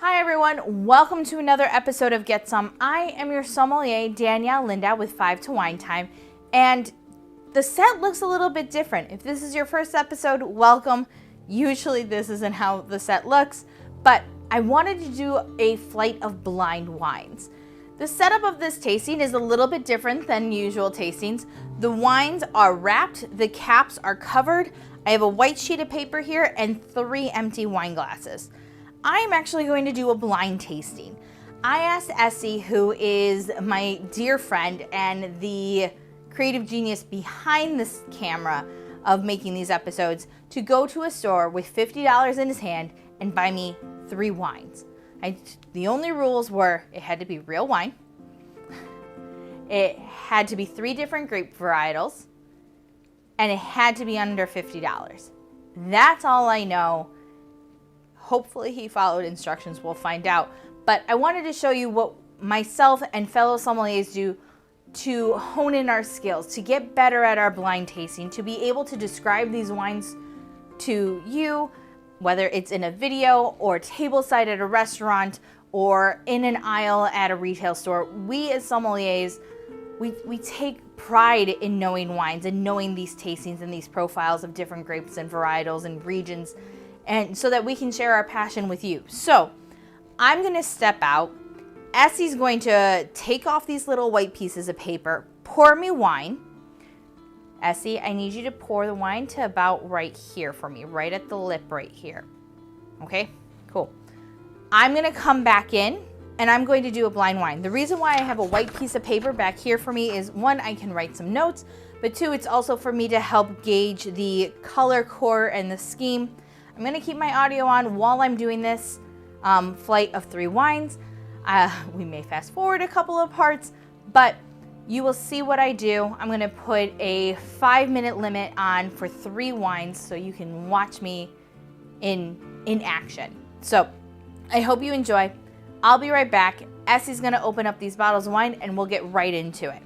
Hi everyone, welcome to another episode of Get Some. I am your sommelier, Danielle Linda with 5 to Wine Time, and the set looks a little bit different. If this is your first episode, welcome. Usually this isn't how the set looks, but I wanted to do a flight of blind wines. The setup of this tasting is a little bit different than usual tastings. The wines are wrapped, the caps are covered. I have a white sheet of paper here and 3 empty wine glasses. I am actually going to do a blind tasting. I asked Essie, who is my dear friend and the creative genius behind this camera of making these episodes, to go to a store with $50 in his hand and buy me 3 wines. The only rules were it had to be real wine, it had to be 3 different grape varietals, and it had to be under $50. That's all I know. Hopefully he followed instructions, we'll find out. But I wanted to show you what myself and fellow sommeliers do to hone in our skills, to get better at our blind tasting, to be able to describe these wines to you, whether it's in a video or tableside at a restaurant or in an aisle at a retail store. We as sommeliers, we take pride in knowing wines and knowing these tastings and these profiles of different grapes and varietals and regions, and so that we can share our passion with you. So I'm gonna step out. Essie's going to take off these little white pieces of paper, pour me wine. Essie, I need you to pour the wine to about right here for me, right at the lip right here. Okay, cool. I'm gonna come back in and I'm going to do a blind wine. The reason why I have a white piece of paper back here for me is 1, I can write some notes, but 2, it's also for me to help gauge the color core and the scheme. I'm gonna keep my audio on while I'm doing this flight of 3 wines. We may fast forward a couple of parts, but you will see what I do. I'm gonna put a 5-minute limit on for 3 wines so you can watch me in action. So I hope you enjoy. I'll be right back. Essie's gonna open up these bottles of wine and we'll get right into it.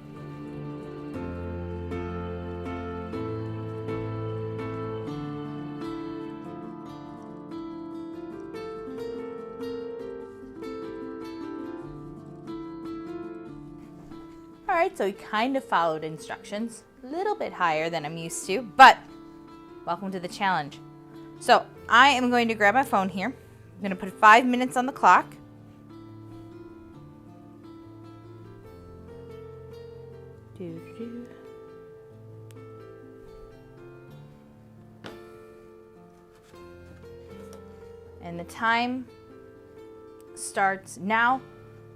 All right, so we kind of followed instructions, a little bit higher than I'm used to, but welcome to the challenge. So I am going to grab my phone here. I'm going to put 5 minutes on the clock. And the time starts now.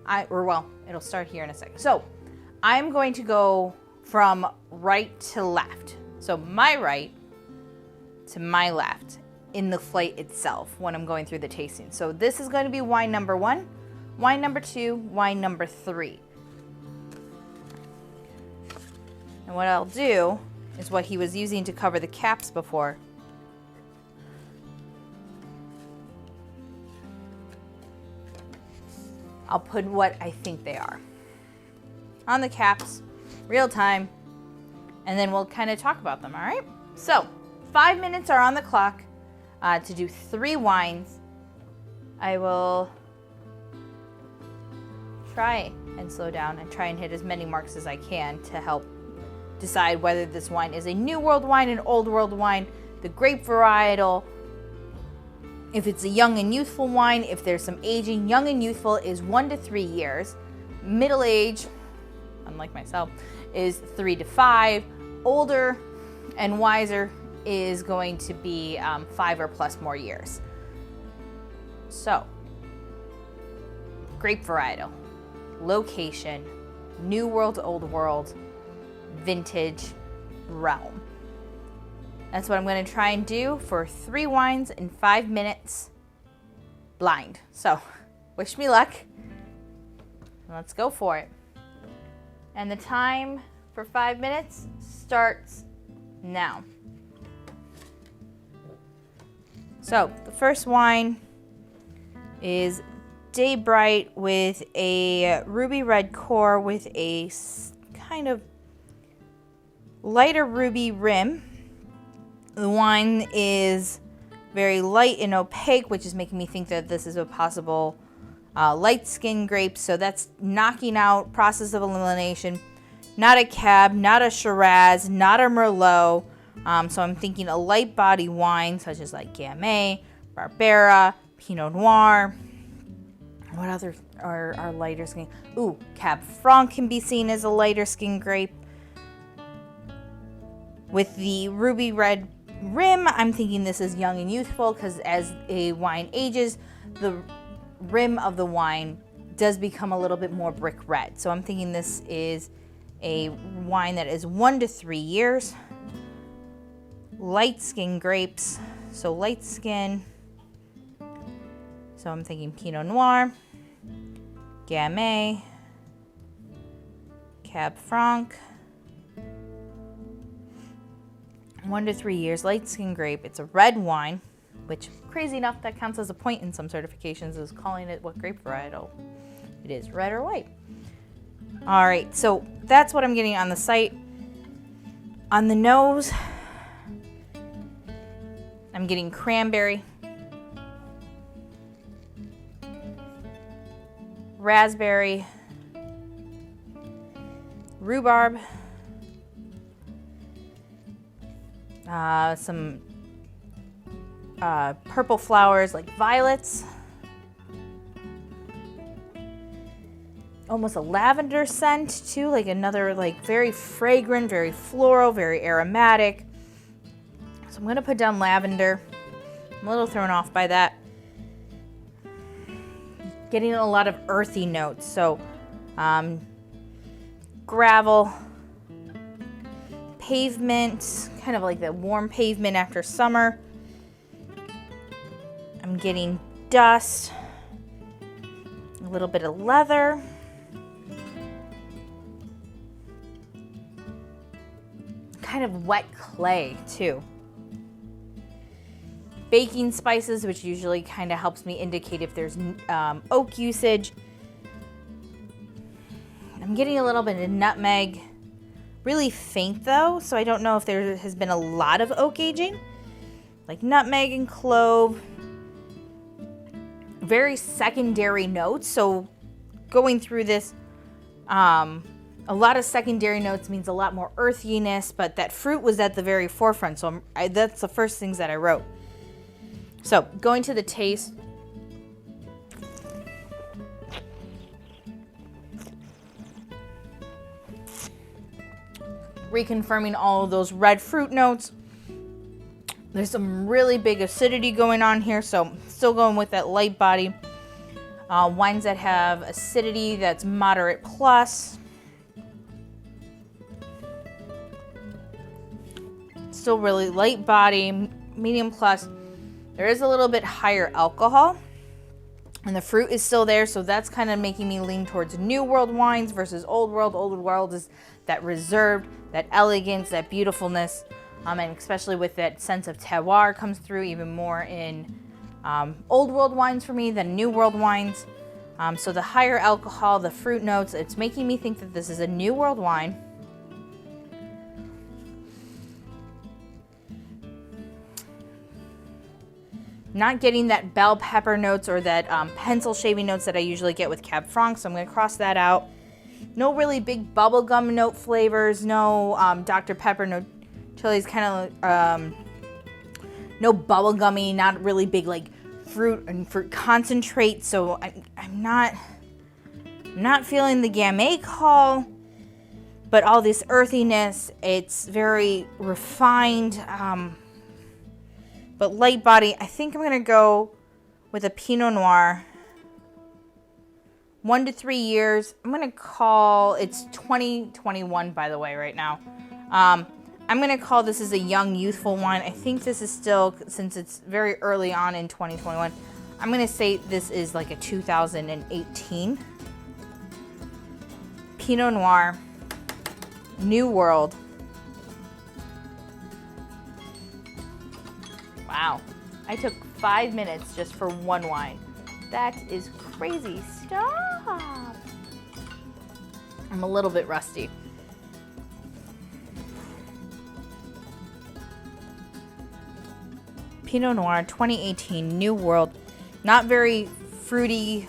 It'll start here in a second. So I'm going to go from right to left. So my right to my left in the flight itself when I'm going through the tasting. So this is going to be wine number 1, wine number 2, wine number 3. And what I'll do is what he was using to cover the caps before. I'll put what I think they are on the caps, real time, and then we'll kind of talk about them, all right? So 5 minutes are on the clock to do 3 wines. I will try and slow down and try and hit as many marks as I can to help decide whether this wine is a New World wine, an Old World wine, the grape varietal, if it's a young and youthful wine, if there's some aging. Young and youthful is 1 to 3 years. Middle age, unlike myself, is 3 to 5. Older and wiser is going to be 5 or plus more years. So, grape varietal, location, New World, Old World, vintage, realm. That's what I'm going to try and do for 3 wines in 5 minutes, blind. So, wish me luck. Let's go for it. And the time for 5 minutes starts now. So, the first wine is Day Bright with a ruby red core with a kind of lighter ruby rim. The wine is very light and opaque, which is making me think that this is a possible light skin grapes, so that's knocking out, process of elimination. Not a Cab, not a Shiraz, not a Merlot. So I'm thinking a light body wine such as like Gamay, Barbera, Pinot Noir. What other are lighter skin? Ooh, Cab Franc can be seen as a lighter skin grape. With the ruby red rim, I'm thinking this is young and youthful because as a wine ages, the rim of the wine does become a little bit more brick red. So I'm thinking this is a wine that is 1 to 3 years. Light skin grapes, so light skin. So I'm thinking Pinot Noir, Gamay, Cab Franc. 1 to 3 years, light skin grape. It's a red wine, which crazy enough that counts as a point in some certifications, is calling it what grape varietal it is, red or white. All right, so that's what I'm getting on the site. On the nose, I'm getting cranberry, raspberry, rhubarb, some purple flowers like violets, almost a lavender scent too, like another like very fragrant, very floral, very aromatic. So I'm gonna put down lavender. I'm a little thrown off by that. Getting a lot of earthy notes, so gravel, pavement, kind of like the warm pavement after summer. I'm getting dust, a little bit of leather. Kind of wet clay too. Baking spices, which usually kind of helps me indicate if there's oak usage. I'm getting a little bit of nutmeg. Really faint though, so I don't know if there has been a lot of oak aging. Like nutmeg and clove. Very secondary notes, so going through this, a lot of secondary notes means a lot more earthiness, but that fruit was at the very forefront, so that's the first things that I wrote. So going to the taste. Reconfirming all of those red fruit notes. There's some really big acidity going on here, so still going with that light body. Wines that have acidity that's moderate plus. Still really light body, medium plus. There is a little bit higher alcohol, and the fruit is still there, so that's kind of making me lean towards New World wines versus Old World. Old World is that reserved, that elegance, that beautifulness, and especially with that sense of terroir comes through even more in Old World wines for me than New World wines. So the higher alcohol, the fruit notes, it's making me think that this is a New World wine. Not getting that bell pepper notes or that pencil shaving notes that I usually get with Cab Franc, so I'm going to cross that out. No really big bubblegum note flavors, no Dr. Pepper, no chilies, kind of no bubblegummy, not really big like fruit and fruit concentrate, so I'm not feeling the Gamay call, but all this earthiness, it's very refined, but light body. I think I'm going to go with a Pinot Noir. 1 to 3 years. I'm going to call, it's 2021 by the way right now. I'm going to call this as a young, youthful wine. I think this is still, since it's very early on in 2021, I'm going to say this is like a 2018. Pinot Noir, New World. Wow, I took 5 minutes just for one wine. That is crazy. Stop. I'm a little bit rusty. Pinot Noir 2018 New World. Not very fruity,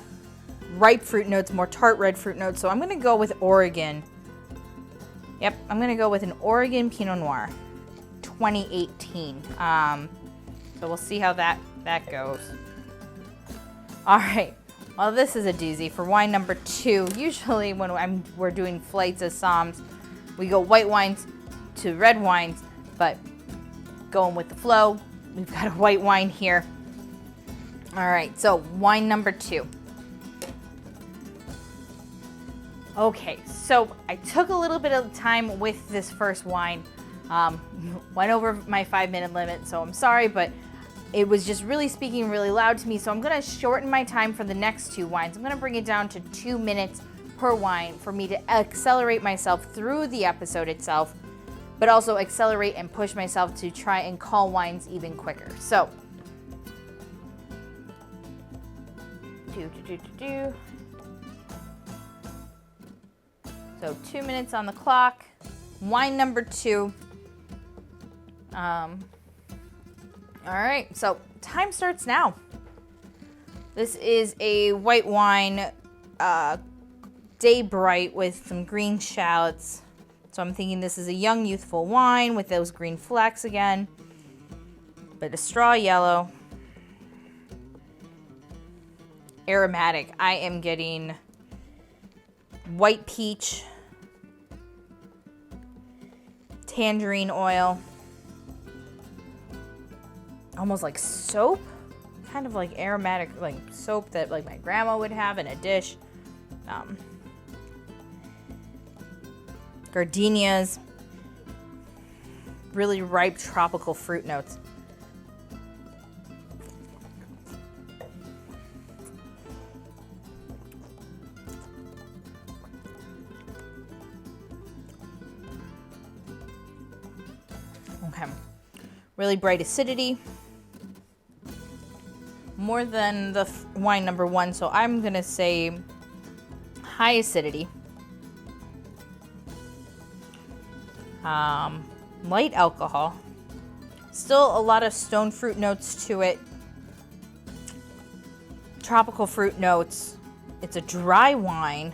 ripe fruit notes, more tart red fruit notes. So I'm going to go with Oregon. Yep, I'm going to go with an Oregon Pinot Noir 2018. So we'll see how that goes. All right. Well, this is a doozy for wine number 2. Usually when we're doing flights as somms, we go white wines to red wines, but going with the flow, we've got a white wine here. All right, so wine number 2. Okay, so I took a little bit of time with this first wine. Went over my 5-minute limit, so I'm sorry, but it was just really speaking really loud to me. So I'm gonna shorten my time for the next 2 wines. I'm gonna bring it down to 2 minutes per wine for me to accelerate myself through the episode itself, but also accelerate and push myself to try and call wines even quicker. So, So 2 minutes on the clock. Wine number 2. All right, so time starts now. This is a white wine, day bright with some green shallots. So I'm thinking this is a young, youthful wine with those green flecks again. But a straw yellow. Aromatic. I am getting white peach, tangerine oil, almost like soap, kind of like aromatic, like soap that like my grandma would have in a dish. Gardenias, really ripe tropical fruit notes. Okay, really bright acidity, more than the wine number 1, so I'm gonna say high acidity. Light alcohol, still a lot of stone fruit notes to it, tropical fruit notes. It's a dry wine,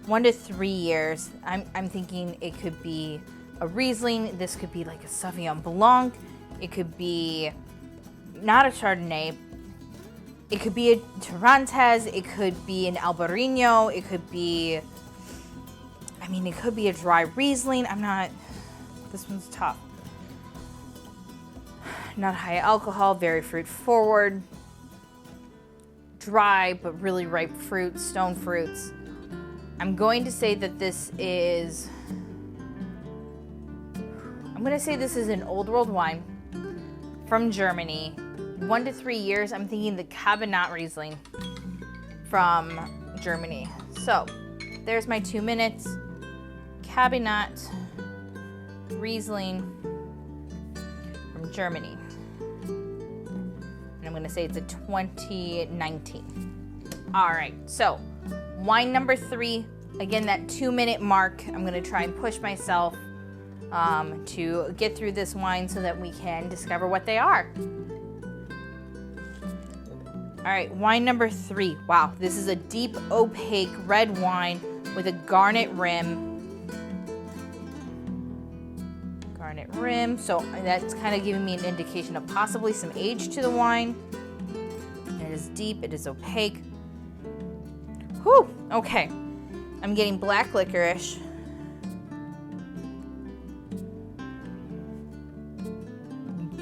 1 to 3 years. I'm thinking it could be a Riesling. This could be like a Sauvignon Blanc. It could be not a Chardonnay. It could be a Torrontés. It could be an Albarino. It could be, it could be a dry Riesling. This one's tough. Not high alcohol, very fruit forward. Dry, but really ripe fruits, stone fruits. I'm going to say that this is an old world wine from Germany. 1 to 3 years. I'm thinking the Cabernet Riesling from Germany. So there's my 2 minutes. Cabernet Riesling from Germany. And I'm going to say it's a 2019. All right, so wine number 3. Again, that 2-minute mark. I'm going to try and push myself to get through this wine so that we can discover what they are. All right, wine number 3. Wow, this is a deep opaque red wine with a garnet rim. So that's kind of giving me an indication of possibly some age to the wine. It is deep, it is opaque. Whew, okay. I'm getting black licorice.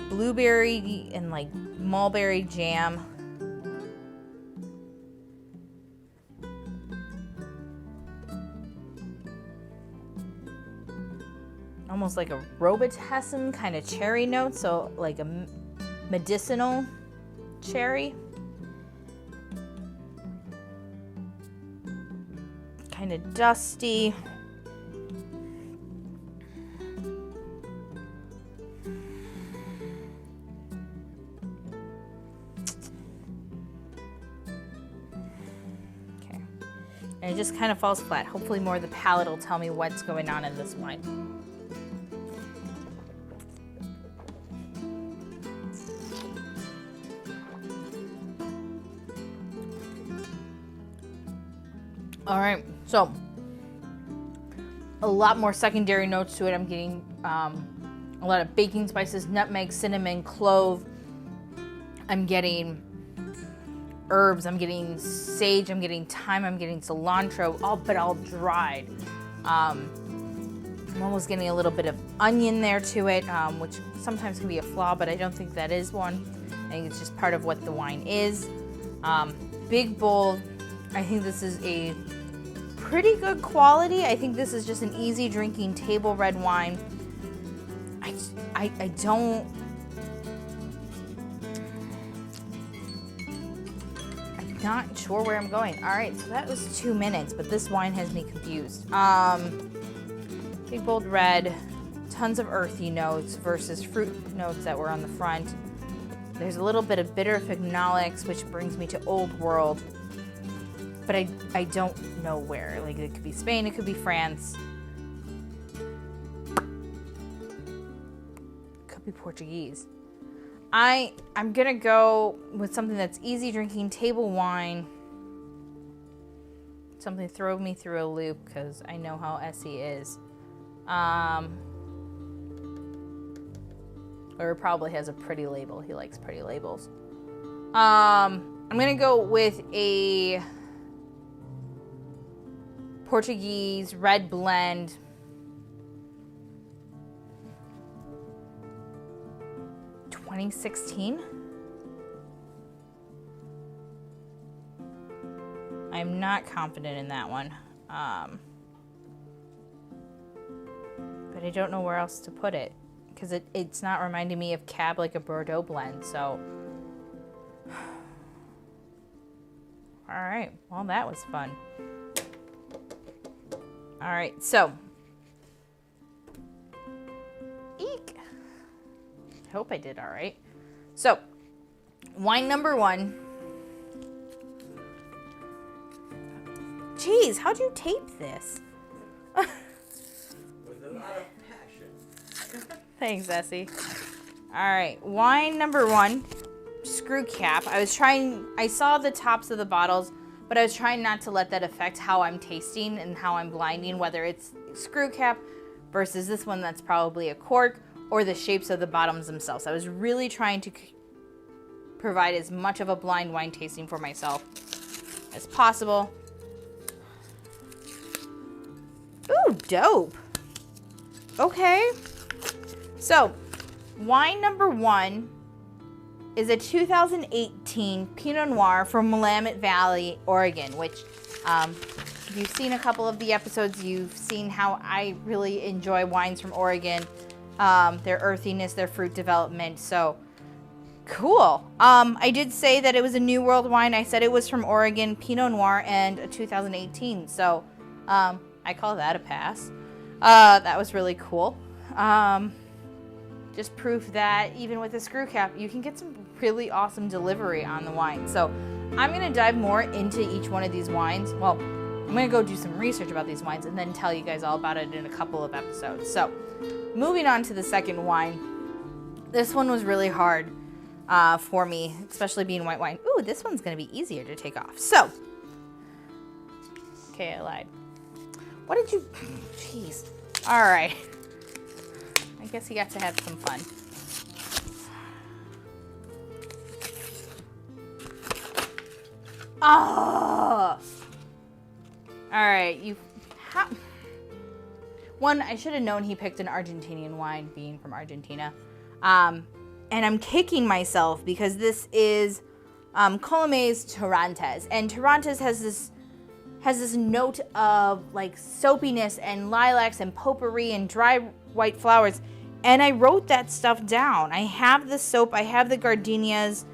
Blueberry and like mulberry jam. Almost like a Robitussin kind of cherry note, so like a medicinal cherry. Kind of dusty. Okay. And it just kind of falls flat. Hopefully more of the palate will tell me what's going on in this wine. All right, so a lot more secondary notes to it. I'm getting a lot of baking spices, nutmeg, cinnamon, clove. I'm getting herbs. I'm getting sage. I'm getting thyme. I'm getting cilantro, all dried. I'm almost getting a little bit of onion there to it, which sometimes can be a flaw, but I don't think that is one. I think it's just part of what the wine is. Big, bold. I think this is a pretty good quality. I think this is just an easy drinking table red wine. I don't... I'm not sure where I'm going. All right, so that was 2 minutes, but this wine has me confused. Big, bold red, tons of earthy notes versus fruit notes that were on the front. There's a little bit of bitter phenolics, which brings me to Old World, but I don't know where. Like, it could be Spain, it could be France, could be Portuguese. I'm gonna go with something that's easy drinking table wine. Something throw me through a loop because I know how Essie is. Or probably has a pretty label. He likes pretty labels. I'm gonna go with a Portuguese red blend. (2016). I'm not confident in that one. But I don't know where else to put it because it's not reminding me of Cab like a Bordeaux blend. So, all right. Well, that was fun. All right. So, eek. I hope I did all right. So, wine number 1. Jeez, how'd you tape this? With a lot of passion. Thanks, Essie. All right, wine number 1, screw cap. I saw the tops of the bottles, but I was trying not to let that affect how I'm tasting and how I'm blinding, whether it's screw cap versus this one that's probably a cork, or the shapes of the bottoms themselves. I was really trying to provide as much of a blind wine tasting for myself as possible. Ooh, dope. Okay. So, wine number 1 is a 2018 Pinot Noir from Willamette Valley, Oregon, which, if you've seen a couple of the episodes, you've seen how I really enjoy wines from Oregon, their earthiness, their fruit development. So, cool. I did say that it was a New World wine. I said it was from Oregon, Pinot Noir, and a 2018. So, I call that a pass. That was really cool. Just proof that even with a screw cap, you can get some really awesome delivery on the wine. So I'm going to dive more into each one of these wines. Well, I'm going to go do some research about these wines and then tell you guys all about it in a couple of episodes. So moving on to the second wine. This one was really hard for me, especially being white wine. Ooh, this one's going to be easier to take off. So, okay, I lied. What did you... Jeez. All right. I guess he got to have some fun. Oh! All right. One, I should have known he picked an Argentinian wine, being from Argentina. And I'm kicking myself because this is Colomé's Torrontés. And Torrontés has this note of like soapiness and lilacs and potpourri and dry white flowers. And I wrote that stuff down. I have the soap, I have the gardenias,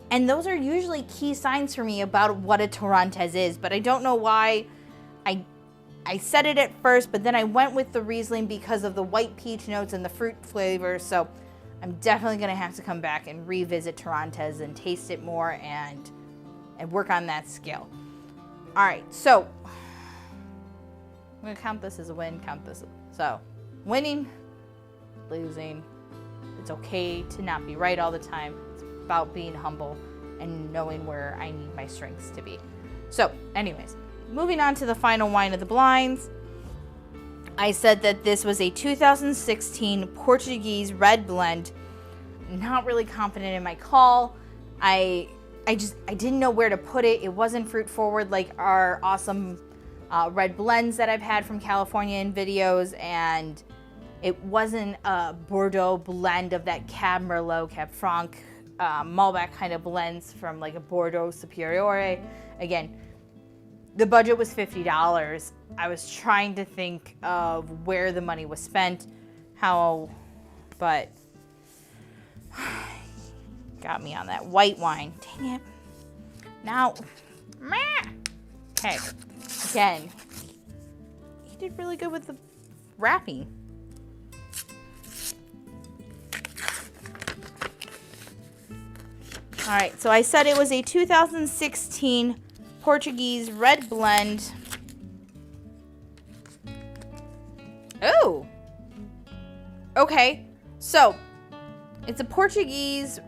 and those are usually key signs for me about what a Torrontés is. But I don't know why I said it at first, but then I went with the Riesling because of the white peach notes and the fruit flavors. So I'm definitely going to have to come back and revisit Torrontés and taste it more and work on that skill. All right, so I'm going to count this as a win, So, winning, losing. It's okay to not be right all the time. It's about being humble and knowing where I need my strengths to be. So, anyways, moving on to the final wine of the blinds. I said that this was a 2016 Portuguese red blend. Not really confident in my call. I didn't know where to put it. It wasn't fruit forward like our awesome red blends that I've had from California in videos, and it wasn't a Bordeaux blend of that Cab Merlot, Cab Franc, Malbec kind of blends from like a Bordeaux Superiore. Again, the budget was $50. I was trying to think of where the money was spent, but got me on that white wine. Dang it. Now, okay, again, he did really good with the wrapping. All right, so I said it was a 2016 Portuguese red blend. Oh, okay. So it's a Portuguese.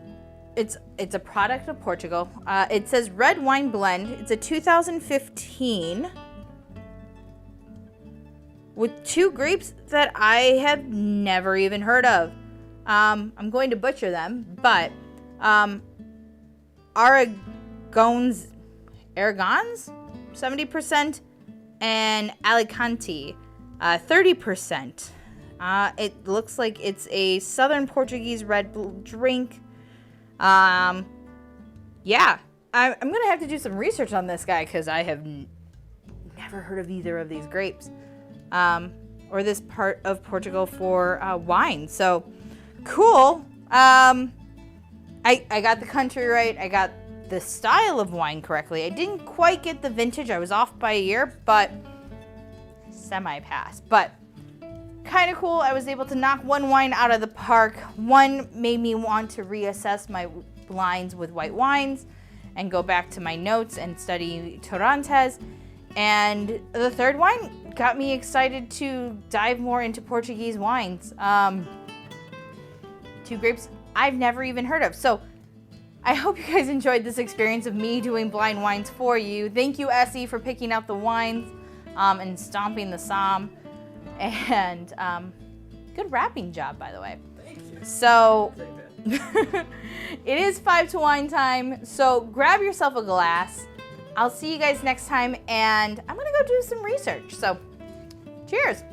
It's a product of Portugal. It says red wine blend. It's a 2015 with 2 grapes that I have never even heard of. I'm going to butcher them, but Aragons 70%, and Alicante 30%. It looks like it's a Southern Portuguese red drink. Yeah, I'm gonna have to do some research on this guy because I have never heard of either of these grapes, or this part of Portugal for wine. So cool. I got the country right. I got the style of wine correctly. I didn't quite get the vintage. I was off by a year, but semi-pass. But kind of cool. I was able to knock one wine out of the park. One made me want to reassess my blinds with white wines and go back to my notes and study Torrantes. And the third wine got me excited to dive more into Portuguese wines. 2 grapes I've never even heard of. So I hope you guys enjoyed this experience of me doing blind wines for you. Thank you, Essie, for picking out the wines and stomping the Somm. And good wrapping job, by the way. Thank you. So it is 5 to wine time. So grab yourself a glass. I'll see you guys next time, and I'm gonna go do some research. So cheers.